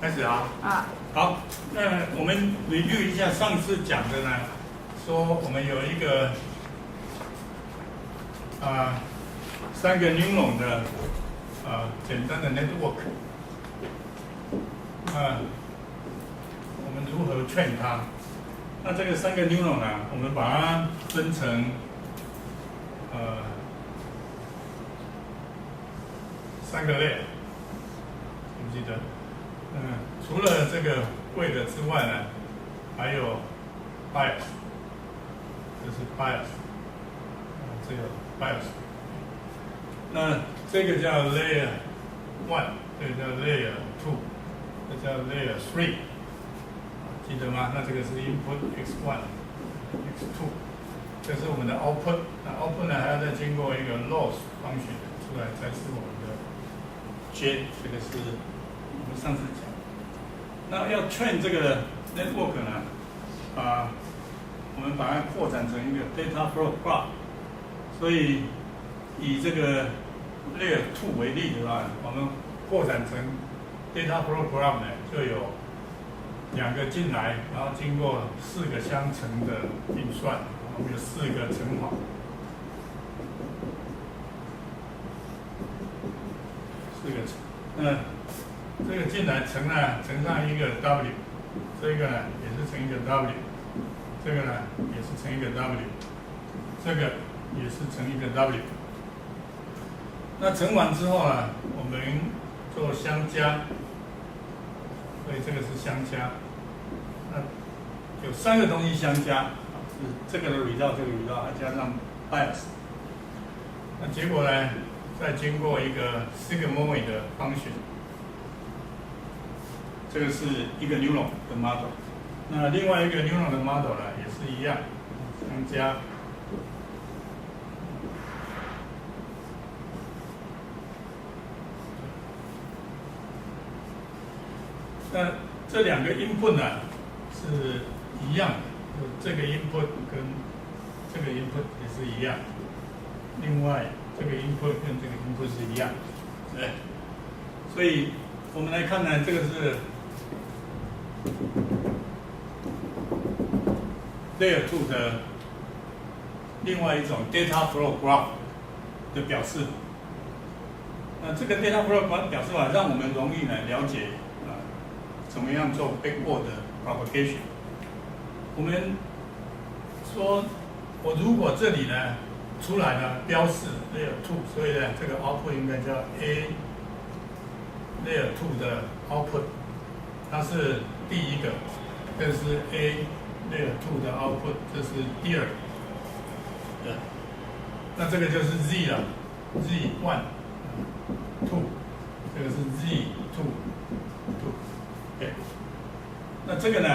开始啊。好，那我们 review 一下上次讲的呢，说我们有一个3个 neuron 的简单的 network， 我们如何 train 它？那这个3个 neuron 呢，我们把它分成3个 layer， 记不记得？除了这个 weight 之外呢，还有 bias， 这是 bias， 这个 bias。那这个叫 layer 1， 这个叫 layer 2， 这叫 layer 3， 记得吗？那这个是 input x1、x2， 这是我们的 output。那 output 呢，还要再经过一个 loss function 出来，才是我们的 j， 这个是我们上次讲。那要 train 这个 network 呢，我们把它扩展成一个 data flow graph。所以以这个 layer 2为例的话，我们扩展成 data flow graph 呢，就有2个进来，然后经过4个相乘的运算，我们有4个乘法。4个乘，这个进来乘上一个 w， 这个呢也是乘一个 w， 这个呢也是乘一个 w， 这个也是乘一个 w。那乘完之后呢，我们做相加，所以这个是相加。那有3个东西相加，是这个的 result， 这个 result 加上 bias。那结果呢，再经过一个 sigmoid 的 function。这个是一个 neuron 的 model， 那另外一个 neuron 的 model 呢，也是一样，相加。那这2个 input 呢是一样的，这个 input 跟这个 input 也是一样，另外这个 input 跟这个 input 是一样，对。所以我们来看呢，这个是Layer 2的另外一种 data flow graph 的表示。那这个 data flow graph 表示法，让我们容易呢了解怎么样做 backward 的 propagation。我们说，我如果这里呢出来呢标示 Layer 2， 所以呢这个 output 应该叫 A Layer 2的 output， 它是第一个，这是 A Layer 2的 output， 这是第2个。那这个就是 Z 了 ，Z1 2， 这个是 Z2 2。那这个呢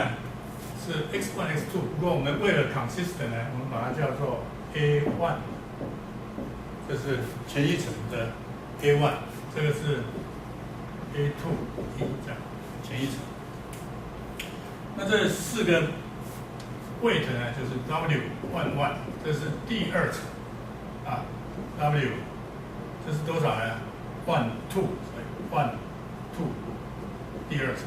是 x1 x2， 不过我们为了 consistent 呢，我们把它叫做 A1， 这是前一层的 A1， 这个是 A2 这样前一层。那这4个 weight 呢，就是 W11， 这是第2层W， 这是多少呢 ？1 2， 所以1 2第2层，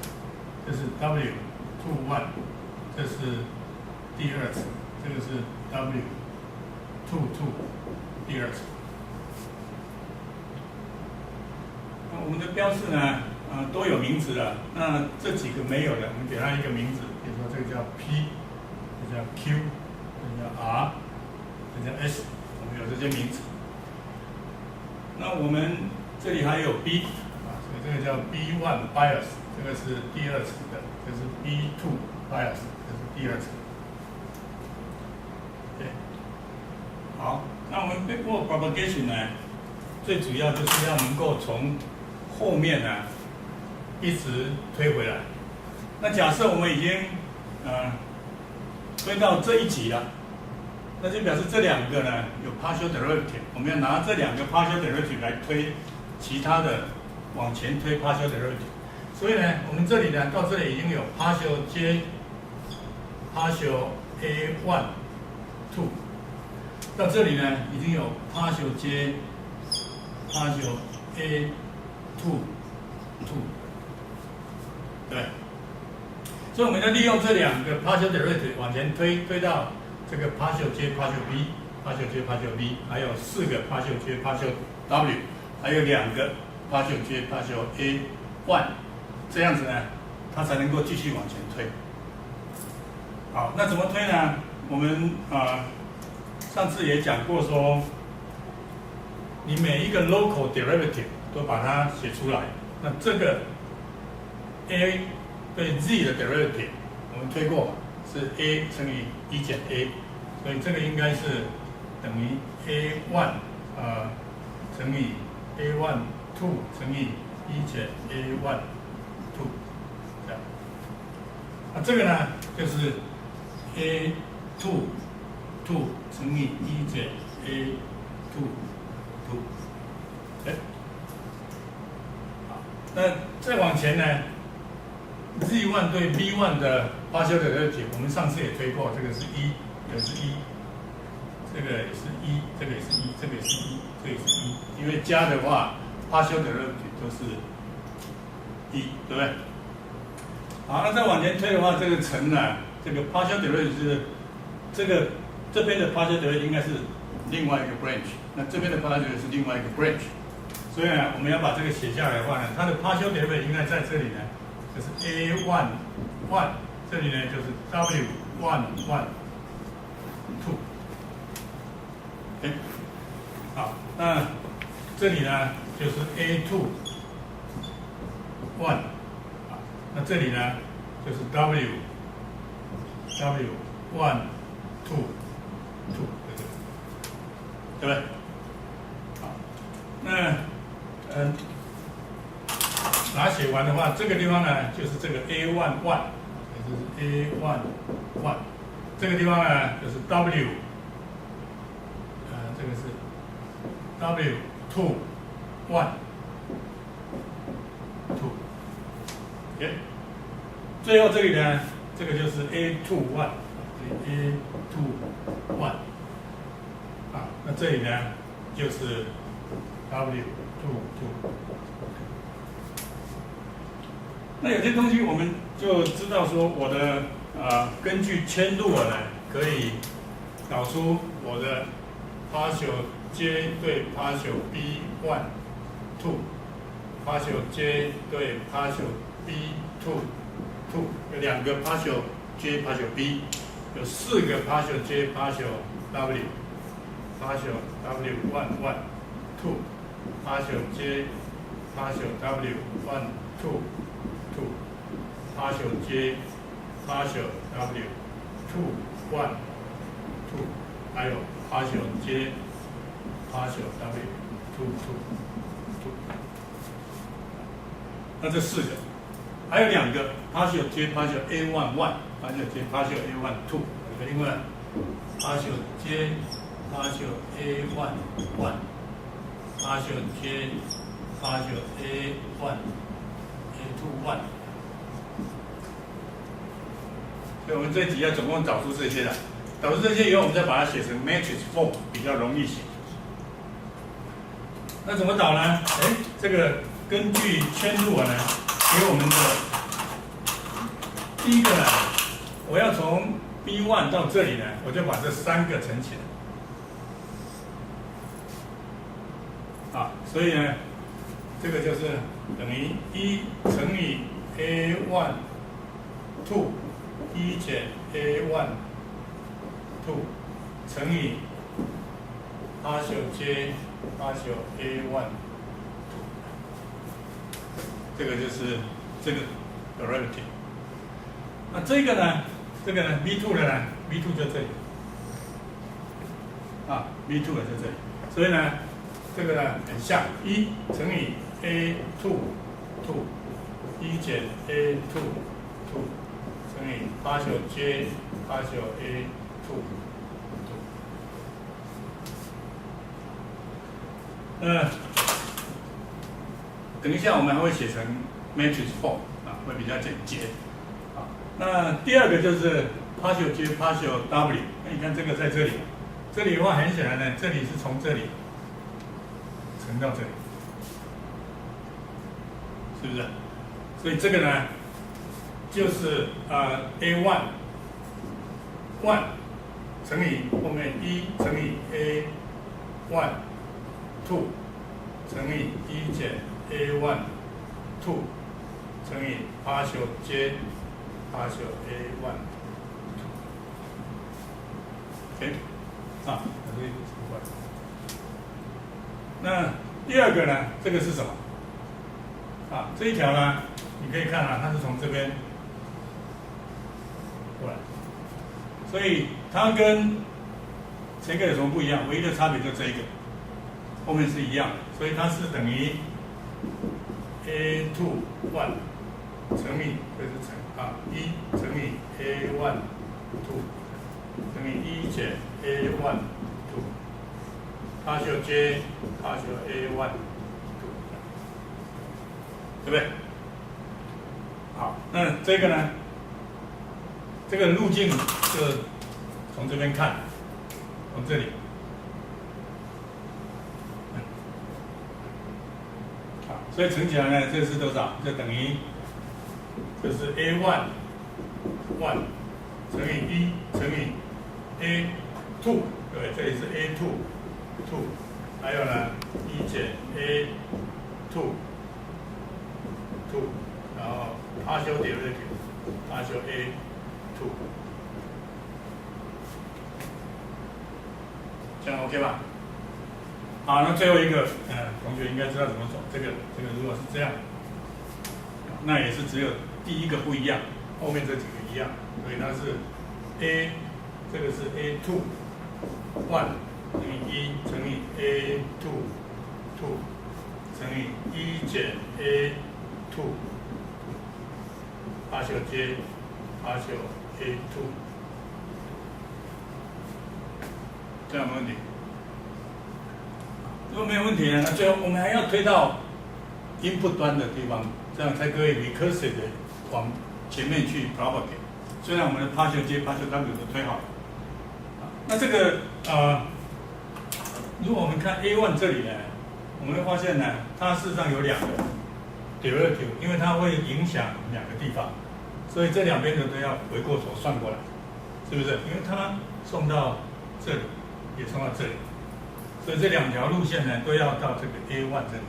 这是 W21， 这是第2层，这个是 W22 第2层。那我们的标示呢，都有名字了。那这几个没有的，我们给它一个名字，比如说这个叫 P， 这叫 Q， 这叫 R， 这叫 S， 我们有这些名字。那我们这里还有 B， 所以这个叫 B1 bias， 这个是第2层的，这是 B2 bias， 这是第2层。对，好，那我们 backward propagation 呢，最主要就是要能够从后面呢一直推回来。那假设我们已经推到这一级了，那就表示这2个呢有 partial derivative， 我们要拿这2个 partial derivative 来推其他的往前推 partial derivative。所以呢，我们这里呢到这里已经有 partial J、partial A1 2， 到这里呢已经有 partial J、partial A2 2。所以我们要利用这两个 partial derivative 往前推到这个 partial j partial b。partial j partial b， 还有4个 partial j partial w， 还有2个 partial j partial a1， 这样子呢，它才能够继续往前推。好，那怎么推呢？我们上次也讲过说，你每一个 local derivative 都把它写出来。那这个 a 对 z 的 derivative 我们推过是 a 乘以1减 a， 所以这个应该是等于 a1 乘以 a12 乘以1减 a12， 这样。那这个呢，就是 a22 乘以1减 a22。好，那再往前呢 ，z1 对 b1 的partial derivative， 我们上次也推过，这个是1，这个是1。这个也是1，这个也是1，这个也是1，这个也是1，因为加的话 partial derivative 都是1，对不对？好，那再往前推的话，这个乘呢，这个 partial derivative 是这边的 partial derivative 应该是另外一个 branch， 那这边的 partial derivative 是另外一个 branch， 所以呢，我们要把这个写下来的话呢，它的 partial derivative 应该在这里呢，就是 a1 这里呢就是 w1 2。好，那这里呢就是 a2 1，那这里呢就是 w1 2 对不对？好，那把它写完的话，这个地方呢就是这个 a1 1，也就是 a1 1，这个地方呢就是 w。这个是 w2 1 2， OK， 最后这里呢，这个就是 a2 1， a2 1， 那这里呢就是 w2 2。那有些东西我们就知道说，我的根据嵌入呢，可以导出我的partial j 对 partial b1 2 partial j 对 partial b2 2， 有2个 partial j partial b， 有4个 partial j partial w partial w1 1 2 partial j partial w1 2 2 partial j partial w2 1 2， 还有partial j partial w2 2 2， 那这4个，还有2个 partial j partial a1 1 partial j partial a1 2， 有个另外 partial j partial a1 1 partial j partial a1 a2 1， 所以我们这几页总共找出这些来。导出这些以后，我们再把它写成 matrix form， 比较容易写。那怎么导呢？这个根据嵌入呢，给我们的第一个呢，我要从 B1 到这里呢，我就把这3个乘起来。所以呢，这个就是等于1乘以 A1 2 1减 A1 2乘以 partial j partial a1， 这个就是这个 derivative。那这个呢，b2 的呢 ，b2 就这里，b2 的在这里，所以呢，这个呢很像1乘以 a2 1减 a2 乘以 partial j partial a2。等一下我们还会写成 matrix form 会比较简洁。那第二个就是 partial j partial w， 那你看这个在这里，这里的话很显然呢，这里是从这里乘到这里，是不是？所以这个呢就是a one 乘以后面1乘以 a one two 乘以1减 a one two 乘以partial j partial a one OK 那第二个呢？这个是什么？这一条呢，你可以看它是从这边过来，所以它跟前个有什么不一样？唯一的差别就这一个，后面是一样的，所以它是等于 a two one 乘以这是1乘以 a one two 乘以1减 a one two partial j partial a one two 对不对？好，那这个呢？这个路径就从这边看，从这里。好，所以乘起来呢，这是多少？就等于，就是 a one 乘以1乘以 a two， 对，这里是 a two， 还有呢1减 a two， 然后partial derivative partial a two， 这样 OK 吧？好，那最后一个，同学应该知道怎么走。这个如果是这样，那也是只有第一个不一样，后面这几个一样，所以它是 a， 这个是 a two one 乘以1乘以 a two乘以1减 a two partial j partial a two， 这样没问题。如果没有问题呢，那最后我们还要推到 input 端的地方，这样才可以 recursive 的往前面去 propagate。虽然我们的 partial j、partial w 都推好了，那这个如果我们看 A1 这里呢，我们会发现呢，它事实上有2个 derivative， 因为它会影响2个地方，所以这两边的都要回过头算过来，是不是？因为它送到这里，也送到这里。所以这2条路线呢，都要到这个 A1 这里，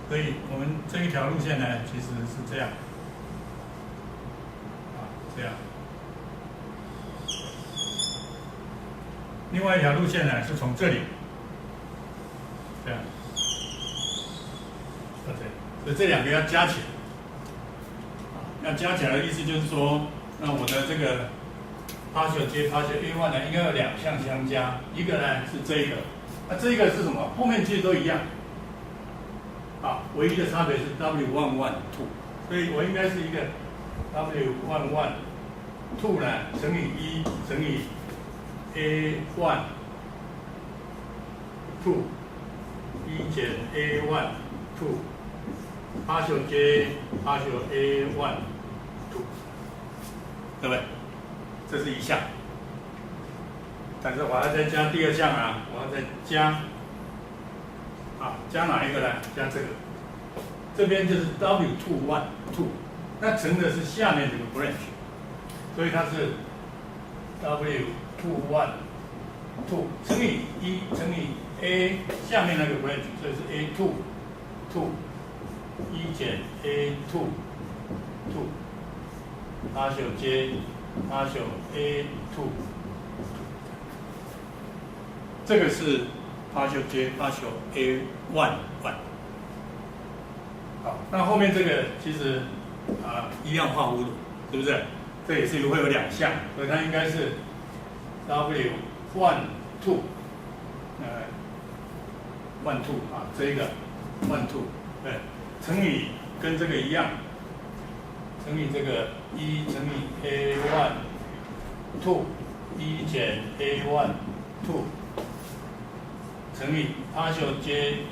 所以我们这一条路线呢，其实是这样，这样。另外一条路线呢，是从这里，这样，到这里，所以这2个要加起来，要加起来的意思就是说，那我的这个 partial j、partial a1 呢，应该有2项相加，一个呢是这一个。那这一个是什么？后面其实都一样，唯一的差别是 W11 two， 所以我应该是一个 W11 two 呢乘以1乘以 A1 two 1减 A1 two partial j partial A1 two， 对不对？这是一项。但是我要再加第2项我要再加，加哪一个呢？加这个，这边就是 W21 two， 那乘的是下面这个 branch， 所以它是 W21 two 乘以1乘以 A 下面那个 branch， 所以是 A2 two 1减 A2 two partial j partial A2。这个是 partial j partial a one。好，那后面这个其实一样画弧度，是不是？这也是会有2项，所以它应该是 w one two one two 这一个 one two 对，乘以跟这个一样，乘以这个1乘以 a one two 1减 a one two。乘以 partial j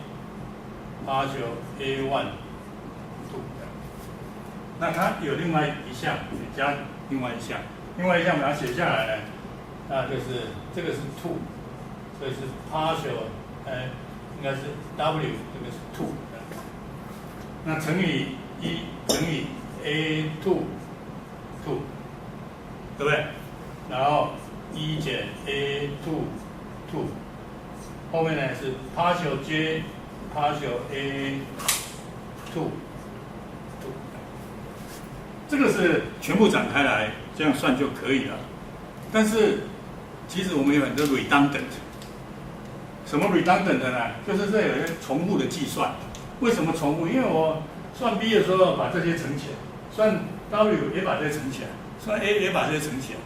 partial a1 two， 那它有另外一项，加另外一项，把它写下来呢，那就是这个是 two， 所以是 partial， 应该是 w， 这个是 two， 那乘以1乘以 a2 two 对不对？然后1减 A two two， 后面呢是 partial J partial A two two， 这个是全部展开来这样算就可以了。但是其实我们有很多 redundant， 什么 redundant 呢？就是这有一些重复的计算。为什么重复？因为我算 B 的时候把这些乘起来，算 W 也把这些乘起来，算 A 也把这些乘起来，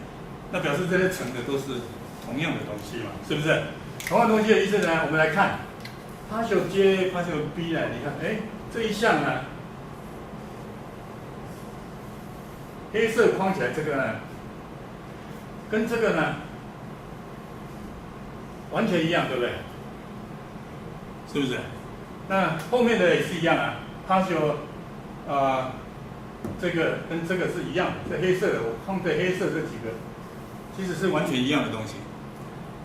那表示这些乘的都是同样的东西嘛，是不是？同样东西的意思呢？我们来看 partial J partial B 呢，你看，哎，这一项呢，黑色框起来这个呢，跟这个呢完全一样，对不对？是不是？那后面的也是一样啊 ，partial 这个跟这个是一样的，这黑色的我放在黑色这几个，其实是完全一样的东西。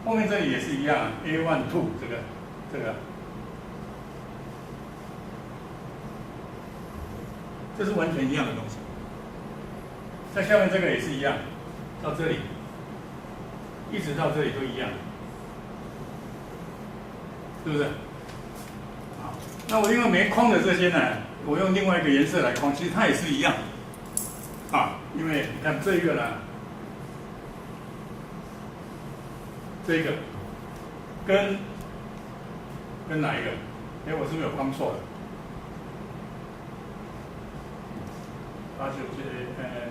后面这里也是一样 ，A1 2这个，这是完全一样的东西。在下面这个也是一样，到这里，一直到这里都一样，是不是？好，那我因为没框的这些呢，我用另外一个颜色来框，其实它也是一样。啊，因为你看这个呢，这个跟哪一个？哎，我是不是有框错了？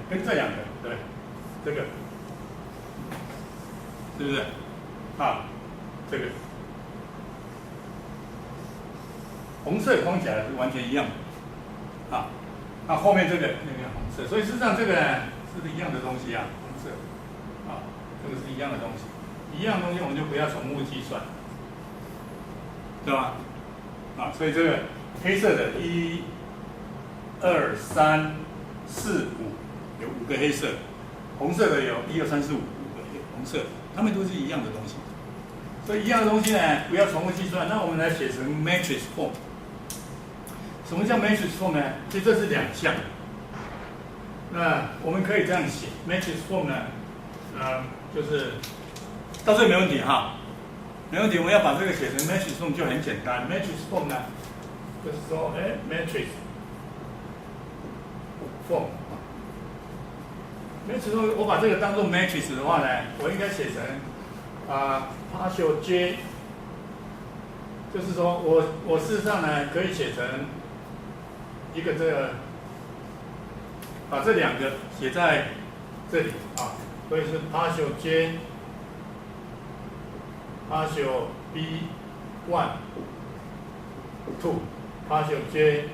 跟这两个，对，这个，是不是？啊，这个红色框起来是完全一样的，啊，那后面这个那个红色，所以事实上这个呢是一样的东西啊，红色，啊，这个是一样的东西，一样的东西我们就不要重复计算，对吧？啊，所以这个黑色的1、2、3、4、5有5个黑色，红色的有1、2、3、4、5，5个红色，它们都是一样的东西。所以一样的东西呢，不要重复计算。那我们来写成 matrix form。什么叫 matrix form 呢？其实这是两项。那我们可以这样写 matrix form 呢，就是到这里没问题哈，没问题。我们要把这个写成 matrix form 就很简单。matrix form 呢，就是说，matrix form。matrix form 我把这个当做 matrix 的话呢，我应该写成partial J， 就是说我事实上呢可以写成一个这个，把这两个写在这里啊，所以是 partial J partial B1 2 partial J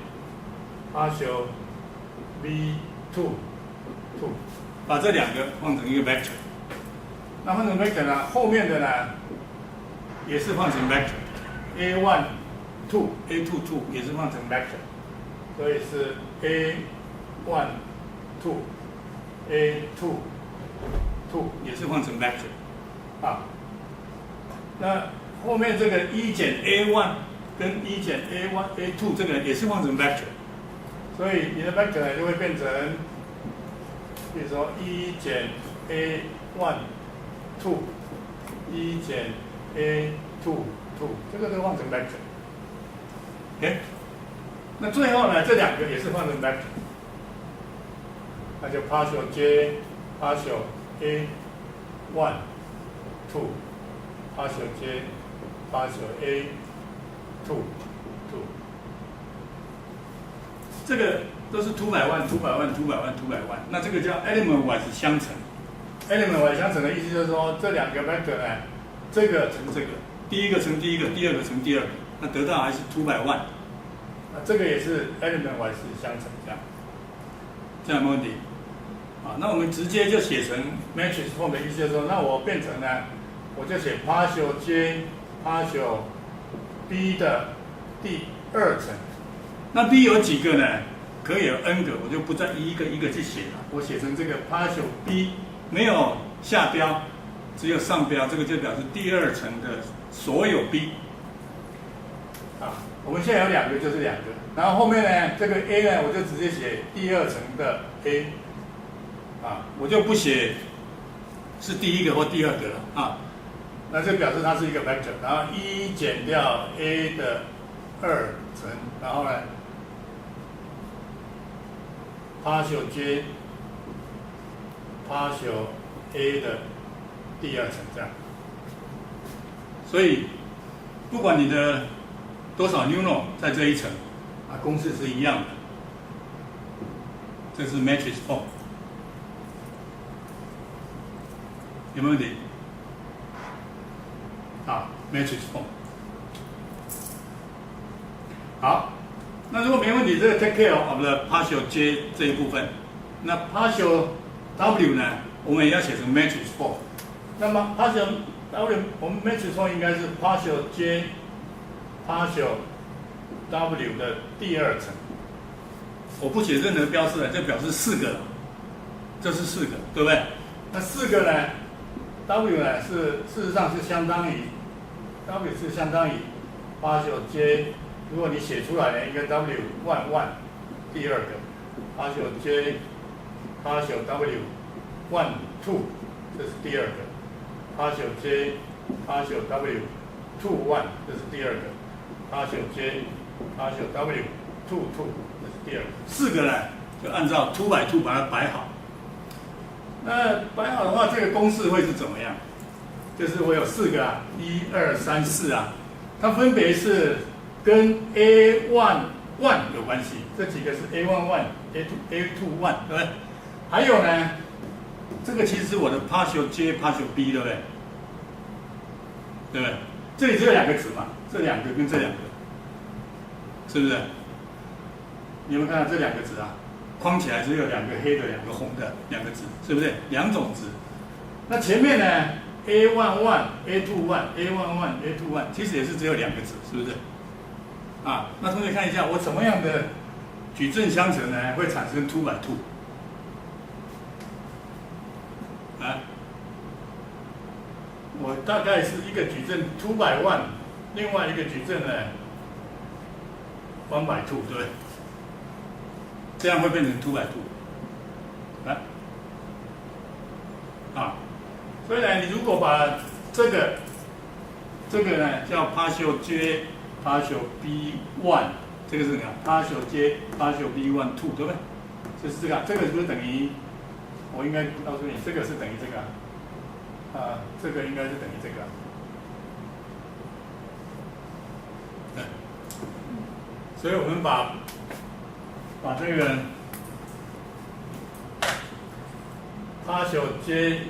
partial B2 2， 把这两个放成一个 vector。那换成 vector 呢，后面的呢也是换成 vector，A1 2 A2 2也是换成 vector， 所以是 A1 2 A2 2也是换成 vector 啊。那后面这个1减 A1 跟1减 A1 A2 这个也是换成 vector， 所以你的 vector 呢就会变成，比如说1减 A1 2 1减 A2 2， 这个都换成 vector。OK， 那最后呢，这两个也是换成 vector， 那就 partial J partial A1 2 partial J partial A2 2， 这个都是 200万、200万、200万、200万，那这个叫 element wise 相乘。element wise 相乘的意思就是说，这两个 vector 呢，这个乘这个，第一个乘第一个，第二个乘第二个，那得到还是200万。那这个也是 element wise 相乘，这样没问题。啊，那我们直接就写成 matrix form 的意思就是说，那我变成呢，我就写 partial J partial B 的第二层。那 B 有几个呢？可以有 n 个，我就不再一个一个去写了。我写成这个 partial B， 没有下标，只有上标，这个就表示第二层的所有 B。啊，我们现在有两个就是两个，然后后面呢，这个 A 呢，我就直接写第二层的 A。啊，我就不写是第一个或第二个了啊。那这表示它是一个 vector， 然后1减掉 a 的2乘，然后呢 partial j partial a 的第2乘这样。所以不管你的多少 neuron 在这一层啊，公式是一样的。这是 matrix form， 有没有问题？啊 ，matrix form。好，那如果没问题，这个 take care of the partial j 这一部分，那 partial w 呢，我们也要写成 matrix form。那么 partial w 我们 matrix form 应该是 partial j partial w 的第2层。我不写任何标示了，这表示4个，这是4个，对不对？那4个呢 ，w 呢是事实上是相当于 w 是相当于 partial j， 如果你写出来呢，应该 w 1第2个 partial j partial w 1 2， 这是第2个 partial j partial w 2 1， 这是第2个 partial j partial w 2 2。第2个，4个呢，就按照 2 by 2把它摆好。那摆好的话，这个公式会是怎么样？就是我有4个啊，1、2、3、4啊，它分别是跟 A11 有关系。这几个是 A11、A21， 对不对？还有呢，这个其实是我的 partial J、partial B， 对不对？对不对？这里只有2个值嘛，这2个跟这2个，是不是？你有没有看到这2个值啊？框起来只有2个黑的、2个红的2个值，是不是？2种值。那前面呢 ，A11、A21、A11、A21， 其实也是只有2个值，是不是？啊，那同学看一下，我怎么样的矩阵相乘呢，会产生 2 by 2？ 啊，我大概是一个矩阵2 by 1， 另外一个矩阵呢1 by 2， 对不对？这样会变成2 by 2，啊，所以呢，你如果把这个呢叫 partial j partial b1， 这个是什么 partial j partial b1 2， 对不对？就是这个，这个是不是等于？我应该告诉你，这个是等于这个，这个应该是等于这个，对，所以我们把这个 partial j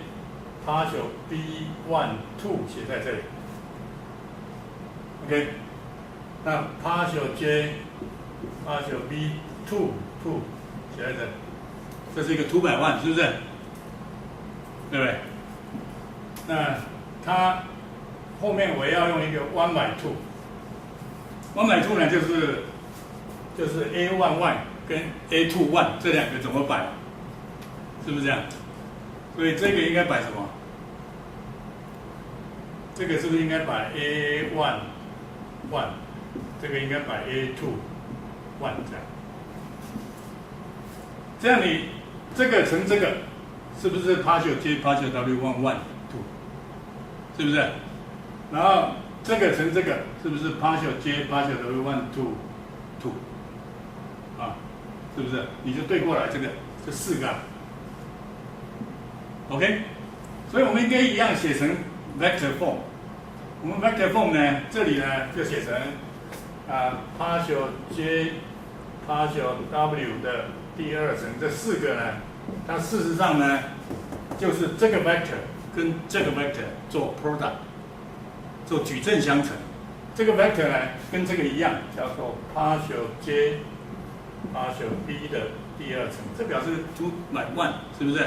partial b1 2写在这里 ，OK， 那 partial j partial b2 2写在这里，这是一个2 by 1，是不是？对不对？那它后面我要用一个1 by 2，1 by 2呢就是 A11 跟 A21 这2个怎么摆？是不是这样？所以这个应该摆什么？这个是不是应该摆 A11， 这个应该摆 A21 这样？这样你这个乘这个，是不是 partial j partial w1 2？是不是？然后这个乘这个，是不是 partial j partial w1 2？啊，是不是？你就对过来这4个、啊。OK， 所以我们应该一样写成 vector form。我们 vector form 呢，这里呢就写成partial j partial w 的第2乘，这4个呢，它事实上呢就是这个 vector 跟这个 vector 做 product， 做矩阵相乘。这个 vector 呢跟这个一样，叫做 partial j partial b 的第2乘，这表示2 by 1，是不是？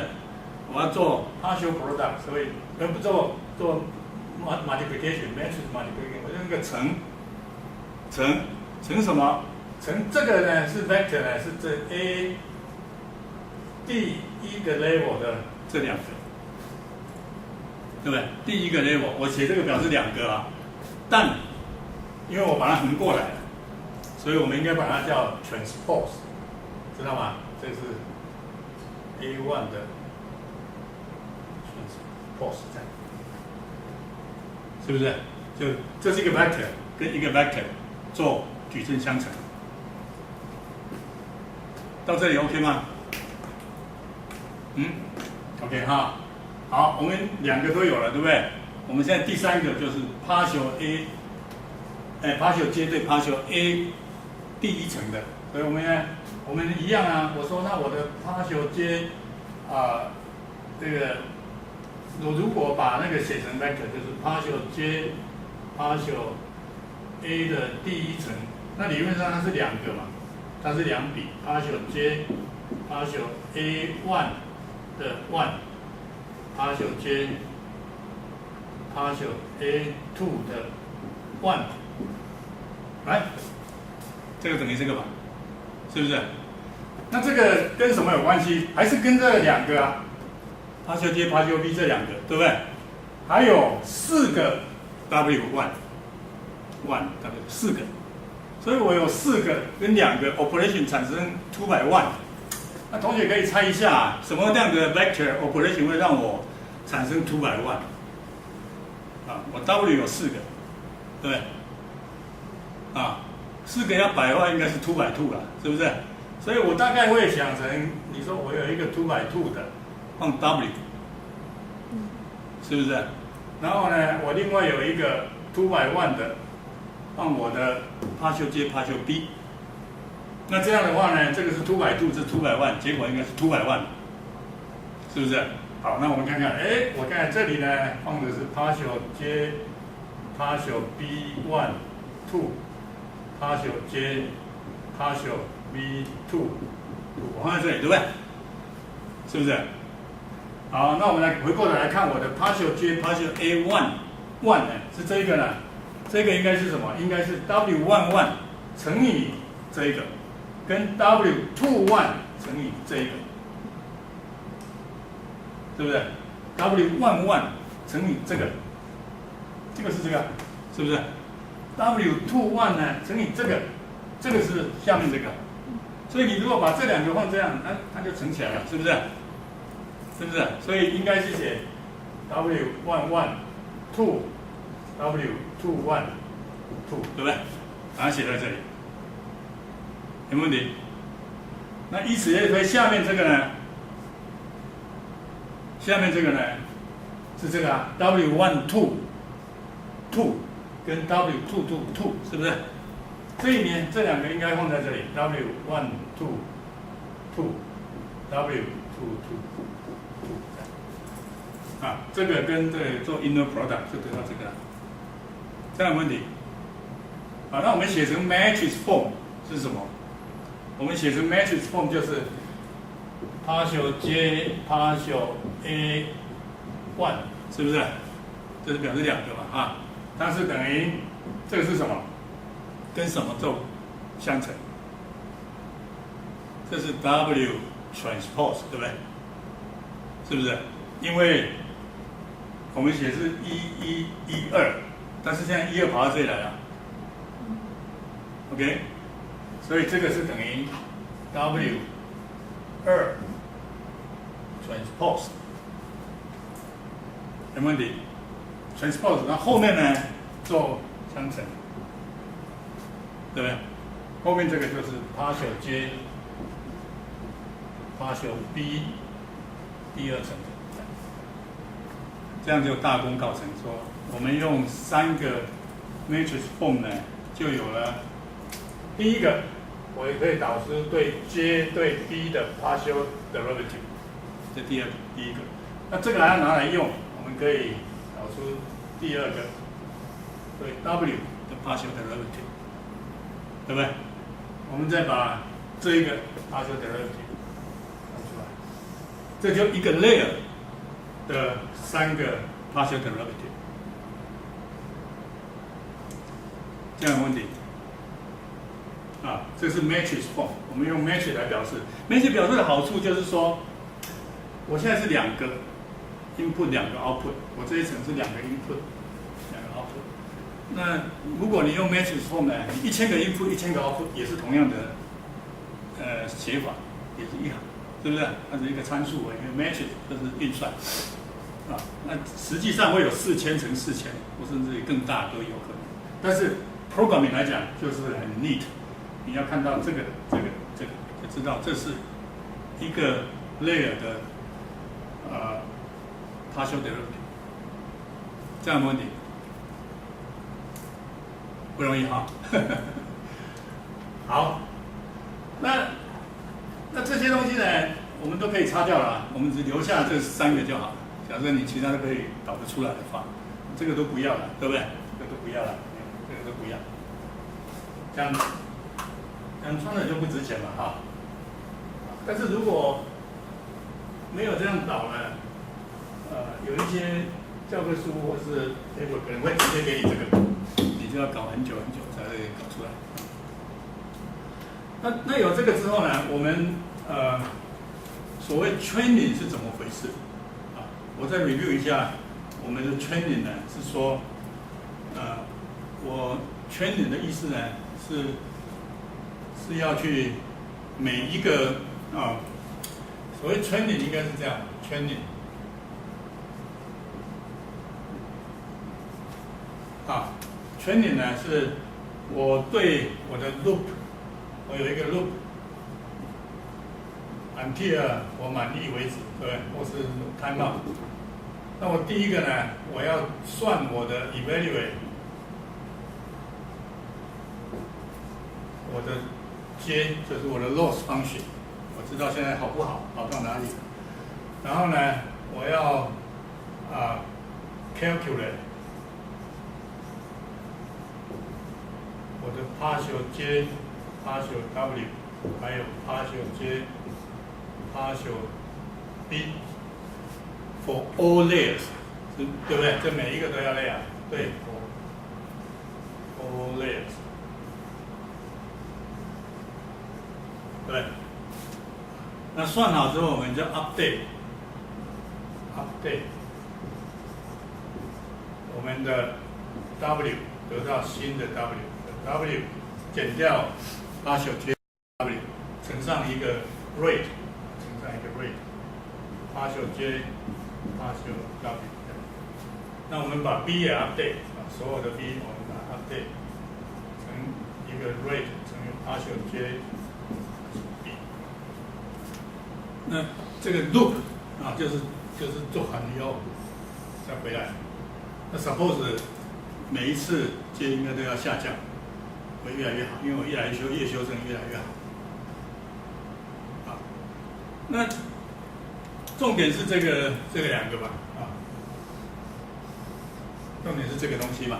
我要做 partial product， 所以不做 multiplication，matrix multiplication， 我用一个乘什么？乘这个呢是 vector 呢是这 A 第1个 level 的这2个，对不对？第1个 level 我写这个表示2个啊，但因为我把它横过来了，所以我们应该把它叫 transpose， 知道吗？这是 A1 的 pos 这样，是不是？就这是一个 vector 跟一个 vector 做矩阵相乘，到这里 OK 吗？OK 哈，好，我们两个都有了，对不对？我们现在第三个就是 partial partial j 对 partial a 第一层的，所以我们一样啊。我说那我的 partial j 这个我如果把那个写成 vector， 就是 partial j partial a 的第一层，那理论上它是两个嘛，它是两笔 partial j partial a1 的 1 partial j partial a2 的 1， 来，这个等于这个吧，是不是？那这个跟什么有关系？还是跟这两个啊 ，partial j partial b 这两个，对不对？还有4个 w1 w 4个，所以我有4个跟2个 operation 产生 2 by 1。那同学可以猜一下，什么样的 vector operation 会让我产生 2 by 1？我 w 有4个，对不对？4个要摆的话，应该是 2 by 2啦，是不是？所以我大概会想成，你说我有一个2 by 2的，放 w， 是不是？然后呢，我另外有一个2 by 1的，放我的 partial j partial b。那这样的话呢，这个是2 by 2，是2 by 1，结果应该是2 by 1，是不是？好，那我们看看，我看这里呢放的是 partial j partial b1 2 partial j partial b2 我放在这里，对不对？是不是？好，那我们来回过头来看我的 partial j partial a1 1呢，是这一个呢？这个应该是什么？应该是 w11 乘以这一个，跟 w21 乘以这一个。对不对 ？w11 乘以这个，这个是这个，是不是 ？w21 呢乘以这个，这个是下面这个，所以你如果把这两个放这样，它就乘起来了，是不是？是不是？所以应该是写 w11 2 w21 2，对不对？把它写在这里，有没有问题？那以此类推，下面这个呢？下面这个呢是这个w12 2跟 w22 2，是不是？这一年这两个应该放在这里 w12 2 w22 2这个跟这个做 inner product 就得到这个了，这样有问题？那我们写成 matrix form 是什么？我们写成 matrix form 就是partial j partial a1， 是不是？这是表示两个嘛它是等于这个是什么？跟什么做相乘？这是 w transpose， 对不对？是不是？因为我们写是1112，但是现在12跑到这里来了 ，OK， 所以这个是等于 w2 transpose， 有没有问题 ？transpose， 那后面呢做相乘，对不对？后面这个就是 partial j partial b 第二层，这样就大功告成，说我们用3个 matrix form 呢，就有了第一个，我也可以导出对 j 对 b 的 partial derivative。这第一个，那这个还要拿来用，我们可以导出第二个对 w 的 partial derivative， 对不对？我们再把这一个 partial derivative 拿出来，这就一个 layer 的3个 partial derivative， 这样有问题？这是 matrix form， 我们用 matrix 来表示。matrix 表示的好处就是说，我现在是2个 input 2个 output， 我这一层是2个 input 2个 output。那如果你用 matrix form 呢，你1000个 input 1000个 output 也是同样的写法，也是一行，是不是？它是一个参数，一个 matrix 就是运算。啊，那实际上会有4000乘4000，或甚至于更大都有可能。但是 programming 来讲就是很 neat， 你要看到这个，就知道这是一个 layer 的partial derivative， 这样的问题不容易哈。好，那这些东西呢，我们都可以擦掉了，我们只留下这3个就好了。假设你其他都可以导得出来的话，这个都不要了，对不对？这个都不要了，这个都不要。这样穿了就不值钱了哈。但是如果没有这样导呢，有一些教科书或是 paper 可能会直接给你这个，你就要搞很久才会搞出来。那有这个之后呢，我们所谓 training 是怎么回事？啊，我再 review 一下我们的 training 呢，是说，我 training 的意思呢是要去每一个所谓 training 应该是这样 training。training 呢是我对我的 loop， 我有一个 loop until 我满意为止，对不对？或是 timeout。那我第一个呢，我要算我的 evaluate， 我的 J 就是我的 loss function， 我知道现在好不好，好到哪里。然后呢，我要calculate。我的 partial J、partial W， 还有 partial J、partial B for all layers， 对不对？这每一个都要 layer， 对 for all layers， 对。那算好之后，我们就 update 我们的 W 得到新的 W。W 减掉partial J W 乘上一个 rate， partial J partial W。那我们把 B 也 update， 所有的 B 我们把它 update 成一个 rate 乘以 partial J B。那这个 loop 就是做完以后再回来。那 suppose 每一次 J 应该都要下降。会越来越好，因为我越修正越来越好。好，那重点是这个2个吧，重点是这个东西嘛。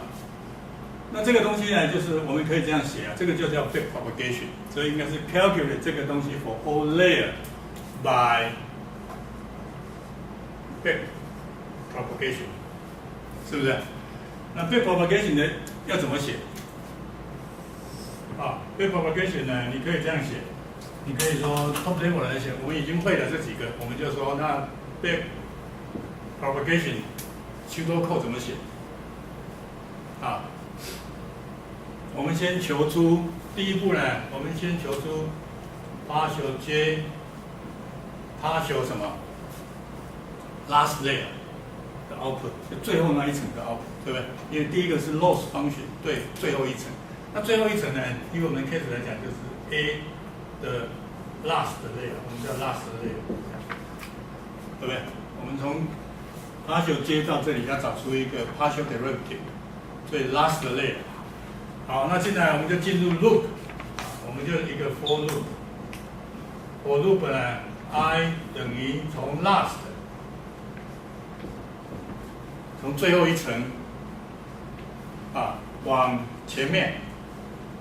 那这个东西呢，就是我们可以这样写这个就叫 back propagation， 所以应该是 calculate 这个东西 for all layer by back propagation， 是不是？那 back propagation 呢要怎么写？back propagation 呢，你可以这样写，你可以说 top level 来写，我们已经会了这几个，我们就说那 back propagation pseudocode 怎么写？我们先求出第一步呢，我们先求出 partial J partial 什么 last layer 的 output， 就最后那一层的 output， 对不对？因为第一个是 loss function， 对，最后一层。那最后一层呢，以我们 case 来讲，就是 A 的 last layer， 我们叫 last layer， 对不对？我们从 partial J 到这里要找出一个 partial derivative， 所以 last layer。好，那现在我们就进入 loop， 我们就一个 for loop。for loop 呢 ，I 等于从 last， 从最后一层往前面。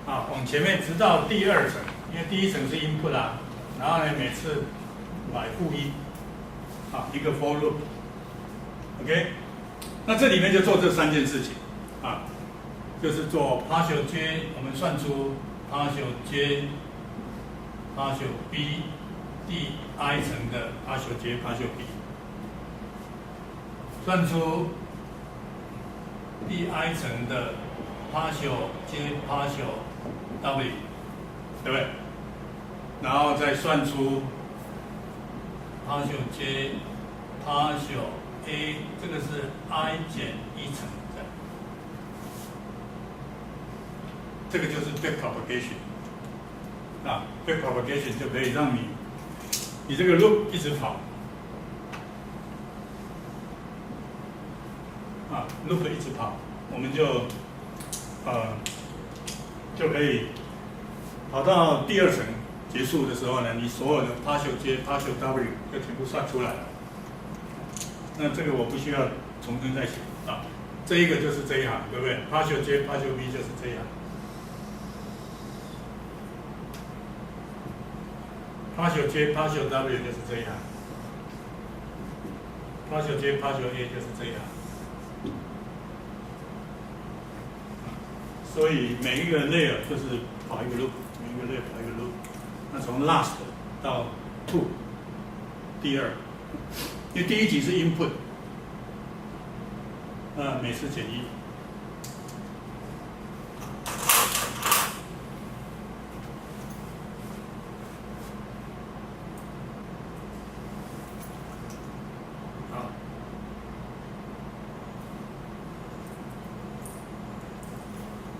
往前面直到第2层，因为第1层是 input 然后呢每次买-1，一个 for loop，OK， 那这里面就做这3件事情，就是做 partial J， 我们算出 partial J、partial B 第I 层的 partial J、partial B， 算出第I 层的 partial J、partial W， 对不对？然后再算出 partial J、partial A 这个是 I 减1层这个就是 back propagation 啊 ，back propagation 就可以让你这个 loop 一直跑啊 ，loop 一直跑，我们就可以跑到第2层结束的时候呢，你所有的 partial J、partial W 就全部算出来了。那这个我不需要重新再写啊，这一个就是这一行，对不对 ？partial J、partial V 就是这一行。partial J、partial W 就是这一行 ，partial J、partial A 就是这一行。所以每一个 layer 就是跑一个 loop， 每一个 layer 跑一个 loop。那从 last 到 to 第2，因为第1级是 input， 每次减1。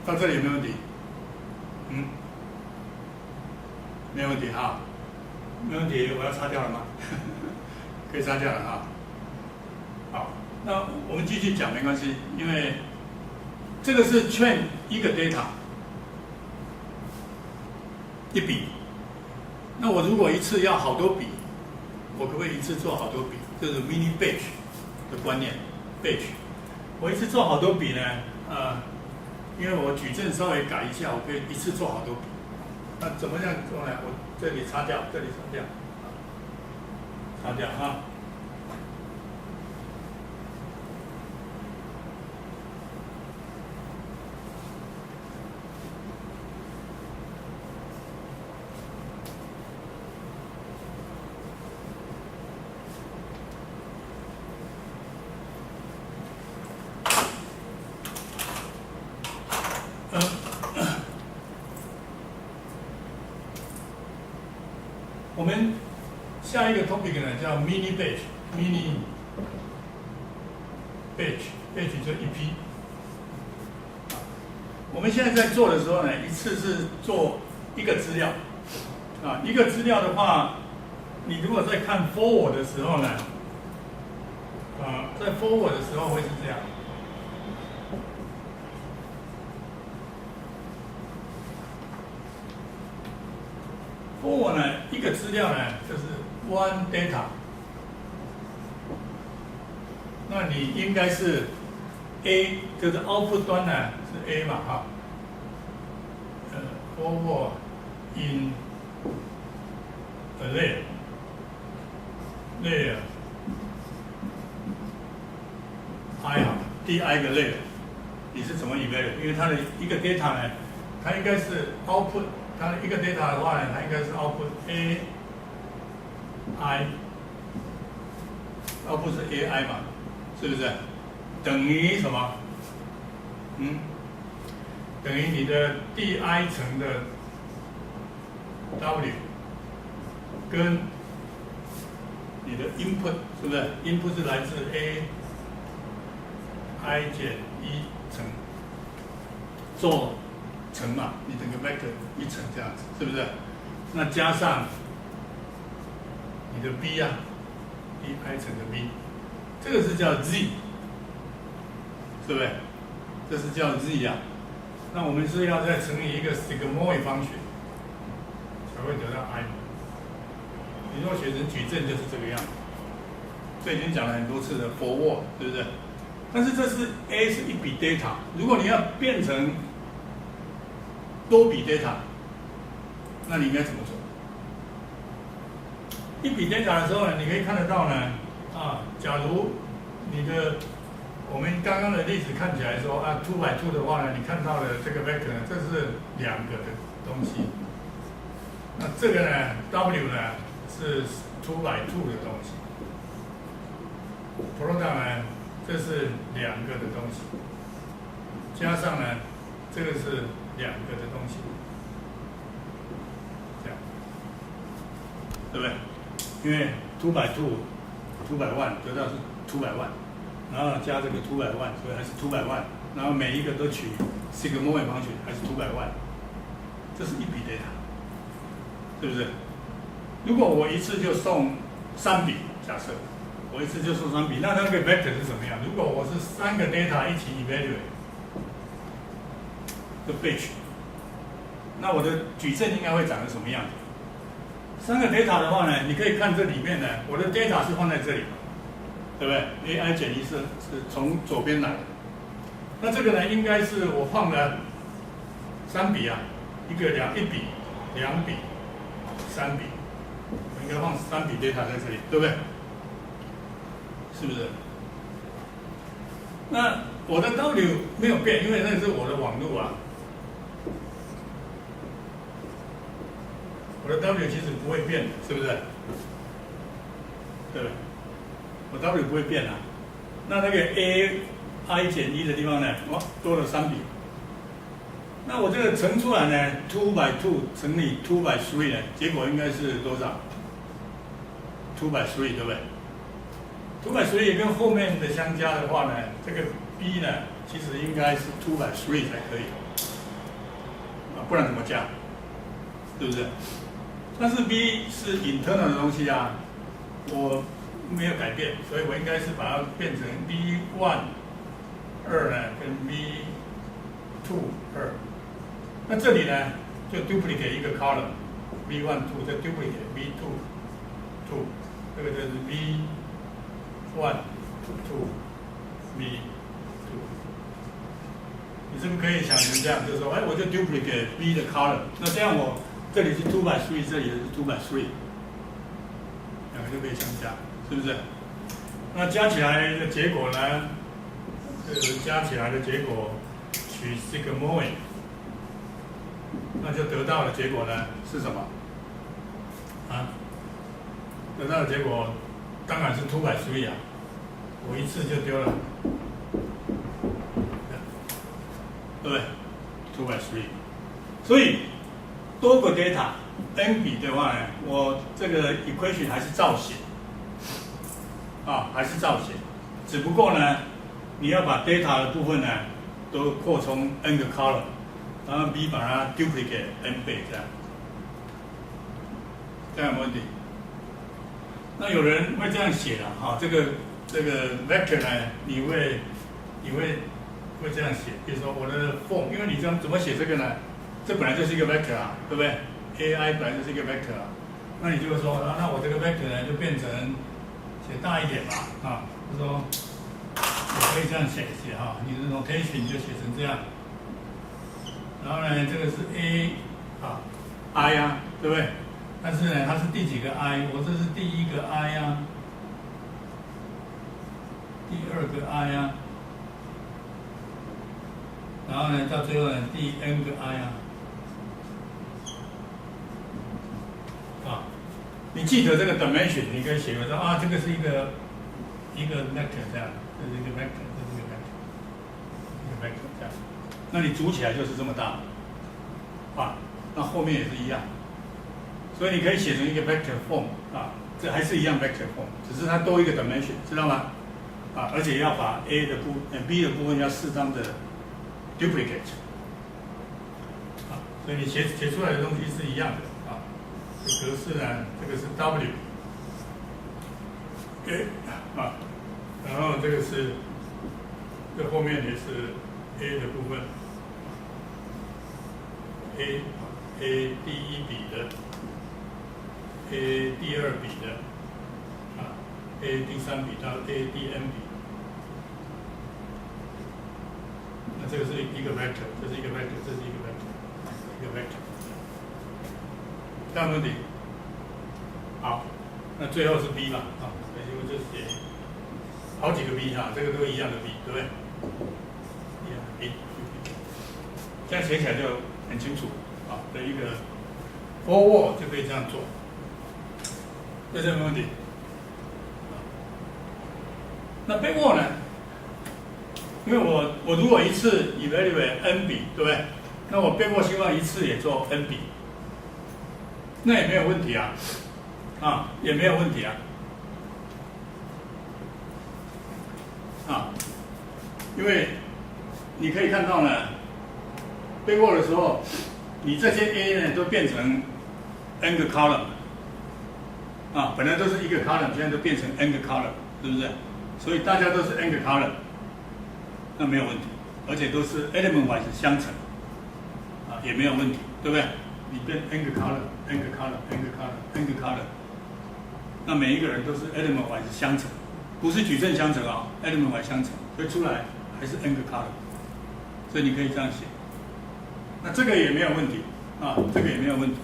到这里有没有问题？没有问题哈，没问题，我要擦掉了吗？可以擦掉了哈。好，那我们继续讲没关系，因为这个是 train 一个 data 一笔，那我如果一次要好多笔，我可不可以一次做好多笔？这是 mini batch 的观念 ，batch。我一次做好多笔呢，因为我矩阵稍微改一下，我可以一次做好多笔。那怎么样做呢？我这里擦掉，这里擦掉，擦掉哈。我们下一个 topic 呢叫 mini batch，mini batch 就一批。我们现在在做的时候呢，一次是做一个资料，一个资料的话，你如果在看 forward 的时候呢，在 forward 的时候会是这样。forward 呢，一个资料呢就是 one data， 那你应该是 A， 就是 output 端呢是 A 嘛哈，forward in a layer I 好，第I 个 layer， 你是怎么 evaluate？ 因为它的一个 data 呢，它应该是 output。它一个 data 的话呢，它应该是 output AI，output 是 AI 嘛，是不是？等于什么？等于你的第 I 层的 W 跟你的 input 是不是 ？input 是来自 AI 减1层做乘嘛，你整个 vector 一层这样子，是不是？那加上你的 b 啊，第 I 层的 b， 这个是叫 z， 对不对？这是叫 z 啊。那我们是要再乘以一个 sigmoid 方程，才会得到 I。你若写成矩阵就是这个样子。这已经讲了很多次的 forward， 对不对？但是这是 A 是一笔 data， 如果你要变成多笔 data， 那你应该怎么做？一笔 data 的时候呢，你可以看得到呢，假如你的我们刚刚的例子看起来说2 by 2的话呢，你看到的这个 vector 呢，这是2个的东西。那这个呢 W 呢是2 by 2的东西。product 呢，这是2个的东西，加上呢，这个是2个的东西，这样，对不对？因为2 by 2 200万得到是200万，然后加这个200万，所以还是200万，然后每一个都取sigmoid function还是200万，这是一笔 data， 是不是？如果我一次就送3笔，假设我一次就送3笔，那个 vector 是什么样？如果我是3个 data 一起 evaluate， 就被取，那我的矩阵应该会长成什么样子？3个 data 的话呢，你可以看这里面呢，我的 data 是放在这里，对不对 ？AI 减一是从左边来的，那这个呢，应该是我放了3笔啊，一笔、2笔、3笔，我应该放3笔 data 在这里，对不对？是不是？那我的 W 没有变，因为那是我的网路啊。我的 W 其实不会变的，是不是？对不对？我 W 不会变啊。那个 AI 减1的地方呢，哇，多了3笔。那我这个乘出来呢，2 by 2乘以2 by 3呢，结果应该是多少？2 by 3，对不对？2 by 3跟后面的相加的话呢，这个 B 呢，其实应该是2 by 3才可以啊，不然怎么加？是不是？但是 B 是 internal 的东西啊，我没有改变，所以我应该是把它变成 B1 2呢跟 B2 2。那这里呢就 duplicate 一个 column B1 2， 再 duplicate B2 2， 这个就是 B1 2 B2。你是不是可以想成这样？就是说，哎，我就 duplicate B 的 column， 那这样我这里是2 by 3，这里是2 by 3，两个就可以相加，是不是？那加起来的结果呢？加起来的结果取sigmoid， 那就得到的结果呢是什么？啊？得到的结果当然是2 by 3啊，我一次就丢了。对不对？2 by 3，所以多个 data n 笔的话呢，我这个 equation 还是照写，啊，还是照写，只不过呢，你要把 data 的部分呢都扩充 n 个 column， 然后 b 把它 duplicate n 倍这样，这样有没问题？那有人会这样写的哈，这个 vector 呢，你会这样写，比如说我的 form， 因为你这样怎么写这个呢？这本来就是一个 vector 啊，对不对 ？AI 本来就是一个 vector 啊，那你就会说，那我这个 vector 呢就变成写大一点吧，啊，就说我可以这样写哈，你的 notation 就写成这样，然后呢，这个是 A 啊 I 啊，对不对？但是呢，它是第几个 I？ 我这是第一个 I 啊，第二个 I 啊。然后呢，到最后呢，第 n 个 I 啊，你记得这个 dimension， 你可以写说啊，这个是一个 vector 这样，这是一个 vector， 这是一个 vector， 一个 vector 这样，那你组起来就是这么大，啊，那后面也是一样，所以你可以写成一个 vector form 啊，这还是一样 vector form， 只是它多一个 dimension， 知道吗？啊，而且要把 B 的部分要适当的duplicate， 啊，所以你写出来的东西是一样的啊。这格式呢，这个是 W， A 啊，然后这个是这后面也是 A 的部分 ，A 第一笔的 ，A 第二笔的，啊 ，A 第三笔到 A 第 n 笔。那这个是一个 vector， 这是一个 vector， 这是一个 vector， 一个 vector， 这样问题。好，那最后是 B 嘛，啊，所以我就写好几个 B 哈，这个都一样的 B， 对不对？一样的 B， 这样写起来就很清楚啊的一个 forward 就可以这样做，这没问题。那 backward 呢？因为我如果一次 evaluate n 笔，对不对？那我backward希望一次也做 n 笔，那也没有问题啊，啊，也没有问题啊。因为你可以看到呢，backward 的时候，你这些 A 呢都变成 n 个 column， 啊，本来都是一个 column， 现在都变成 n 个 column， 是不是？所以大家都是 n 个 column， 那没有问题，而且都是 element wise 相乘，啊，也没有问题，对不对？你变 n 个 column，n 个 column，n 个 column，n 个 column， 那每一个人都是 element wise 相乘，不是矩阵相乘啊 ，element wise 相乘，所以出来还是 n 个 column， 所以你可以这样写。那这个也没有问题啊，这个也没有问题。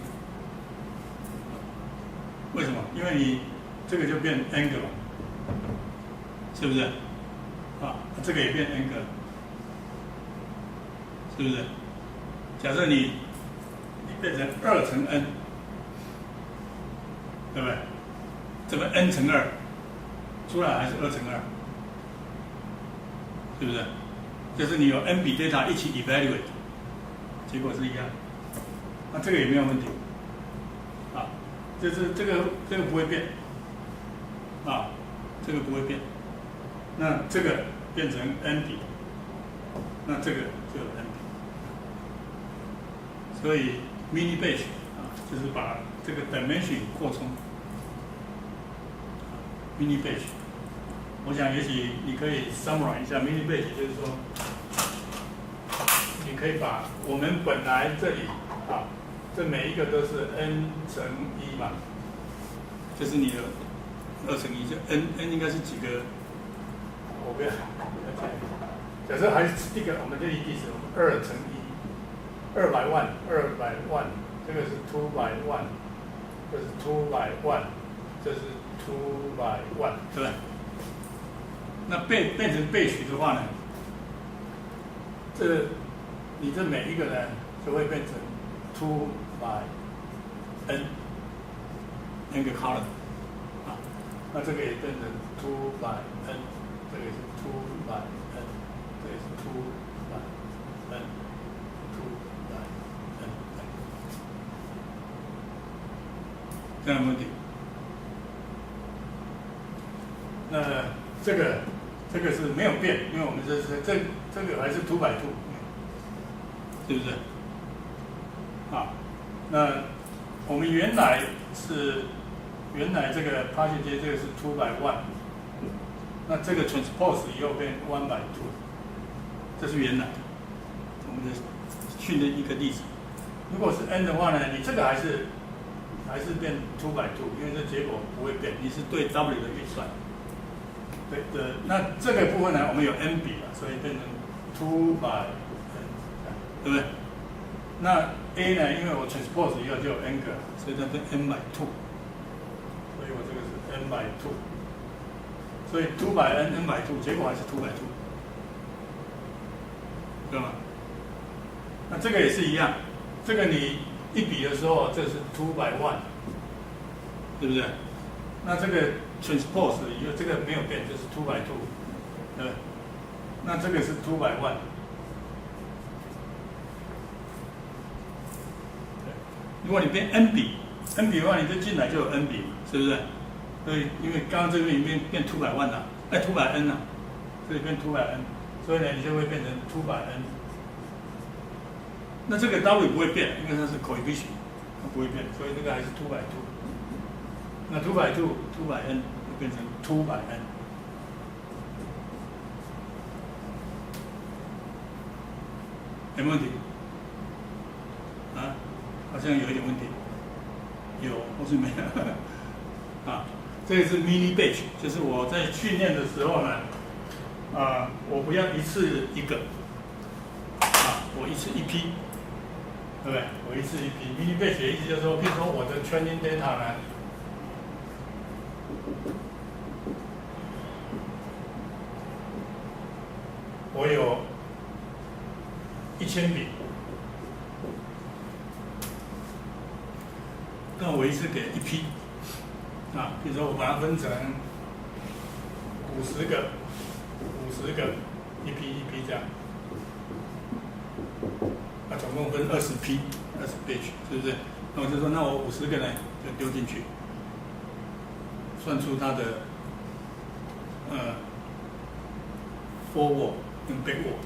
为什么？因为你这个就变 n 个了，是不是？啊，这个也变 n 个，是不是？假设你变成2乘 n， 对不对？这个 n 乘2，出来还是2乘2，是不是？就是你有 n 笔 data 一起 evaluate， 结果是一样，那这个也没有问题，啊，就是这个不会变，啊，这个不会变，那这个变成 n 笔，那这个就有 n 笔，所以 mini batch 啊，就是把这个 dimension 扩充 ，mini batch。我想也许你可以 summarize 一下 mini batch， 就是说，你可以把我们本来这里啊，这每一个都是 n 乘1嘛，这是你的2乘1，就 n 应该是几个？我不要，假设还是这个，我们这里第10，我们2乘1，200万，200万，这个是200万，这是200万，这是200万，对不对？那变成batch的话呢，你这每一个呢就会变成200n 个 column 啊，那这个也变成200n， 这个也是200n， 这个也是200n， 200n， 这样的问题。那这个是没有变，因为我们这个还是2 by 2，是不是？啊，那我们原来这个 partition J 这个是2 by 1，那这个 transpose 以后变1 by 2，这是原来我们的训练一个例子。如果是 n 的话呢，你这个还是变2 by 2，因为这结果不会变，你是对 w 的运算。对的，那这个部分呢，我们有 n 笔了，所以变成2 by n， 对不对？那 a 呢，因为我 transpose 以后就有 n 个，所以它变 n by 2，所以我这个是 n by 2，所以2 by n by 2，结果还是2 by 2，对吗？那这个也是一样，这个你一笔的时候，这是2 by 1，对不对？那这个 transpose 以后这个没有变，就是2 by 2，对不对？那这个是2 by 1。如果你变 n 笔的话，你就进来就有 n 笔，是不是？所以因为刚刚这边变2 by 1了，2 by n 了，所以变2 by n， 所以呢你就会变成2 by n。那这个 w 不会变，因为它是 coefficient， 它不会变，所以这个还是2 by 2。那2 by 2 2 by n 就变成2 by n， 有没有问题？啊，好像有一点问题，有或是没有？啊，这个是 mini batch， 就是我在训练的时候呢，我不要一次一个，啊，我一次一批，对不对？我一次一批 mini batch 的意思就是说，譬如说我的 training data 呢。我有1000笔，那我一次给一批，啊，比如说我把它分成50个，一批一批这样，那总共分20批，20 batch， 是不是？那我就说，那我50个呢就丢进去，算出它的forward 用 backward，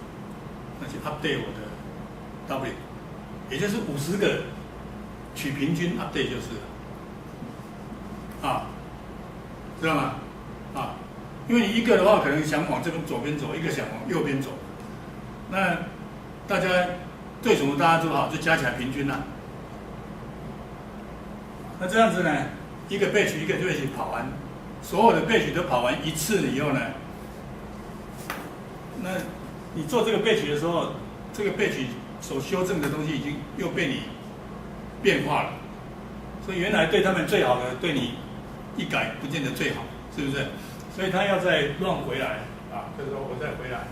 那去 update 我的 W， 也就是50个取平均 update 就是了，啊，知道吗？啊，因为你一个的话，可能想往这个左边走，一个想往右边走，那大家对什么大家都好，就加起来平均啦。那这样子呢，一个 batch 一个 batch 跑完，所有的 batch 都跑完一次以后呢，那你做这个 batch 的时候，这个 batch 所修正的东西已经又被你变化了，所以原来对他们最好的，对你一改不见得最好，是不是？所以他要再乱回来啊，就是说我再回来，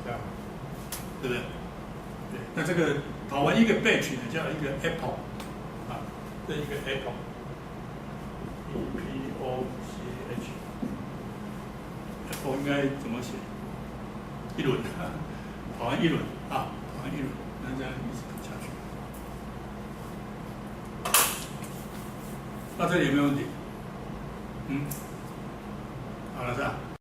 这样，对不对？对，那这个跑完一个 batch 呢，叫一个 apple 啊，这一个 apple，E P O C H，apple 应该怎么写？一轮，跑完一轮啊，跑完一轮，那这样一直跑下去。到这里有没有问题？好了，是吧？